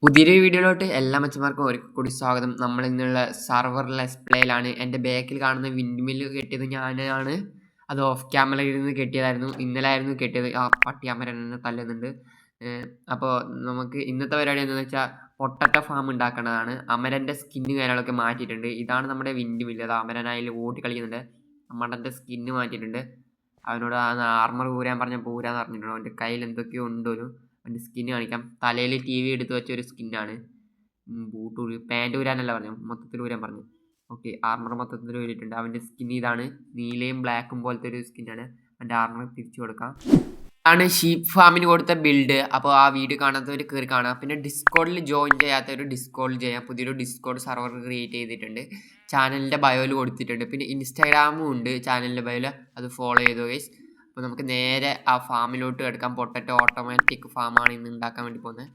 പുതിയൊരു വീഡിയോയിലോട്ട് എല്ലാ മച്ചന്മാർക്കും ഒരിക്കൽ കൂടി സ്വാഗതം. നമ്മൾ ഇന്നുള്ള സർവർ ലെസ് പ്ലേയിലാണ്. എൻ്റെ ബാക്കിൽ കാണുന്ന വിൻഡ് മില്ല് കെട്ടിയത് ഞാനാണ്. അത് ഓഫ് ക്യാമറയിൽ നിന്ന് കെട്ടിയതായിരുന്നു. ഇന്നലെ ആയിരുന്നു കെട്ടിയത്. ആ പട്ടി അമരൻ എന്നെ തല്ലുന്നുണ്ട്. അപ്പോൾ നമുക്ക് ഇന്നത്തെ പരിപാടി എന്താണെന്ന് വെച്ചാൽ പൊട്ടറ്റോ ഫാം ഉണ്ടാക്കേണ്ടതാണ്. അമരൻ്റെ സ്കിന്ന് കാര്യങ്ങളൊക്കെ മാറ്റിയിട്ടുണ്ട്. ഇതാണ് നമ്മുടെ വിൻഡ് മില്ല്. അത് അമരനായാൽ ഓടി കളിക്കുന്നുണ്ട്. അമരൻ്റെ സ്കിന്ന് മാറ്റിയിട്ടുണ്ട്. അവനോട് ആർമർ പൂരാൻ പറഞ്ഞാൽ പൂരാന്ന് പറഞ്ഞിട്ടുണ്ട്. അവൻ്റെ കയ്യിൽ എന്തൊക്കെയോ ഉണ്ടോലും. അവൻ്റെ സ്കിന്ന് കാണിക്കാം. തലയിൽ ടി വി എടുത്ത് വെച്ച ഒരു സ്കിന്നാണ്. ബൂട്ട് പാൻറ് ഊരാനല്ല പറഞ്ഞു, മൊത്തത്തിൽ ഊരാൻ പറഞ്ഞു. ഓക്കെ, ആർമർ മൊത്തത്തിൽ ഊരിയിട്ടുണ്ട്. അവൻ്റെ സ്കിൻ ഇതാണ്, നീലയും ബ്ലാക്കും പോലത്തെ ഒരു സ്കിന്നാണ്. അവൻ്റെ ആർമർ തിരിച്ചു കൊടുക്കാം. ആണ് ഷീപ്പ് ഫാമിന് കൊടുത്ത ബിൽഡ്. അപ്പോൾ ആ വീഡിയോ കാണാത്തവർ കയറി കാണാം. പിന്നെ ഡിസ്കോഡിൽ ജോയിൻ ചെയ്യാത്തവർ ഡിസ്കോഡിൽ ചെയ്യാം. പുതിയൊരു ഡിസ്കോഡ് സർവർ ക്രിയേറ്റ് ചെയ്തിട്ടുണ്ട്. ചാനലിൻ്റെ ബയോയിൽ കൊടുത്തിട്ടുണ്ട്. പിന്നെ ഇൻസ്റ്റാഗ്രാമും ഉണ്ട് ചാനലിൻ്റെ ബയോയിൽ. അത് ഫോളോ ചെയ്തോ ഗൈസ്. അപ്പോൾ നമുക്ക് നേരെ ആ ഫാമിലോട്ട് എടുക്കാം. പൊട്ടറ്റോ ഓട്ടോമാറ്റിക് ഫാമാണ് ഇന്ന് ഉണ്ടാക്കാൻ വേണ്ടി പോകുന്നത്.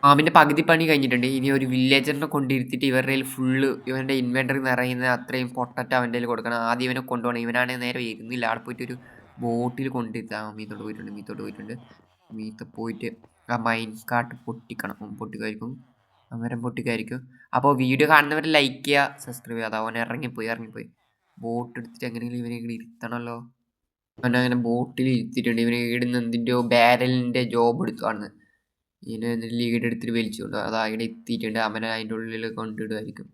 ഫാമിൻ്റെ പകുതി പണി കഴിഞ്ഞിട്ടുണ്ട്. ഇനി ഒരു വില്ലേജറിനെ കൊണ്ടിരുത്തിയിട്ട് ഇവരുടെ ഫുള്ള് ഇവൻ്റെ ഇൻവെൻറ്ററി നിറയുന്ന അത്രയും പൊട്ടറ്റോ അവൻ്റെ കയ്യിൽ കൊടുക്കണം. ആദ്യം ഇവനെ കൊണ്ടുപോകണം. ഇവനാണെങ്കിൽ നേരെ വരുന്നില്ല. അവിടെ പോയിട്ട് ഒരു ബോട്ടിൽ കൊണ്ടിരുത്താം. മീത്തോട്ട് പോയിട്ടുണ്ട്. മീത്ത പോയിട്ട് ആ മൈൻ കാട്ട് പൊട്ടിക്കായിരിക്കും. അന്നേരം പൊട്ടിക്കായിരിക്കും. അപ്പോൾ വീഡിയോ കാണുന്നവർ ലൈക്ക് ചെയ്യുക, സബ്സ്ക്രൈബ് ചെയ്യുക. അവൻ ഇറങ്ങിപ്പോയി. ബോട്ട് എടുത്തിട്ട് എങ്ങനെയെങ്കിലും ഇവനെ ഇവിടെ ഇരുത്തണമല്ലോ. അവനങ്ങനെ ബോട്ടിൽ ഇരുത്തിയിട്ടുണ്ട്. ഇവനെ ഇടുന്ന എന്തിൻ്റെയോ ബാരലിൻ്റെ ജോബ് എടുത്തുവാണ്. ഇതിനെ ലീഡ് എടുത്തിട്ട് വലിച്ചുകൊണ്ട് അത് അവിടെ എത്തിയിട്ടുണ്ട്. അവനെ അതിൻ്റെ ഉള്ളിൽ കൊണ്ടിടുമായിരിക്കും.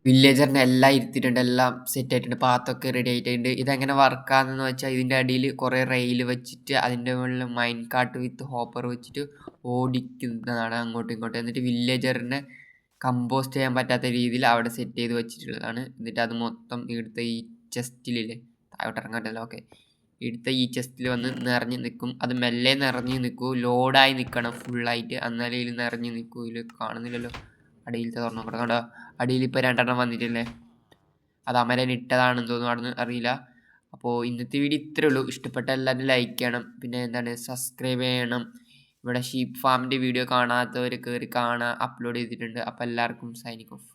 വില്ലേജറിനെ എല്ലാം ഇരുത്തിയിട്ടുണ്ട്. എല്ലാം സെറ്റ് ആയിട്ടുണ്ട്. പാത്തൊക്കെ റെഡി ആയിട്ടുണ്ട്. ഇതെങ്ങനെ വർക്കാണെന്ന് വെച്ചാൽ ഇതിൻ്റെ അടിയിൽ കുറേ റെയിൽ വെച്ചിട്ട് അതിൻ്റെ മുകളിൽ മൈൻ കാട്ട് വിത്ത് ഹോപ്പർ വെച്ചിട്ട് ഓടിക്കുന്നതാണ് അങ്ങോട്ടും ഇങ്ങോട്ടും. എന്നിട്ട് വില്ലേജറിനെ കമ്പോസ്റ്റ് ചെയ്യാൻ പറ്റാത്ത രീതിയിൽ അവിടെ സെറ്റ് ചെയ്ത് വെച്ചിട്ടുള്ളതാണ്. എന്നിട്ട് അത് മൊത്തം ഇവിടുത്തെ ഈ ചെസ്റ്റിലില്ലേ, താഴോട്ട് ഇറങ്ങാൻ പറ്റില്ല. ഓക്കെ, എടുത്ത ഈ ചെസ്റ്റിൽ വന്ന് നിറഞ്ഞ് നിൽക്കും. അത് മെല്ലെ നിറഞ്ഞ് നിൽക്കൂ. ലോഡായി നിൽക്കണം ഫുള്ളായിട്ട്. അന്നേരം ഇതിൽ നിറഞ്ഞ് നിൽക്കൂ. ഇതിൽ കാണുന്നില്ലല്ലോ. അടിയിലത്തെ തുറന്നു നോക്കണം. കണ്ടോ, അടിയിൽ ഇപ്പോൾ 2 വന്നിട്ടില്ലേ. അത് അമരൻ ഇട്ടതാണെന്ന് തോന്നുന്നു, അവിടെ നിന്ന് അറിയില്ല. അപ്പോൾ ഇന്നത്തെ വീഡിയോ ഇത്രയേ ഉള്ളൂ. ഇഷ്ടപ്പെട്ട എല്ലാവരും ലൈക്ക് ചെയ്യണം. പിന്നെ എന്താണ്, സബ്സ്ക്രൈബ് ചെയ്യണം. ഇവിടെ ഷീപ്പ് ഫാമിൻ്റെ വീഡിയോ കാണാത്തവർ കയറി കാണാൻ അപ്ലോഡ് ചെയ്തിട്ടുണ്ട്. അപ്പോൾ എല്ലാവർക്കും സൈനിങ് ഓഫ്.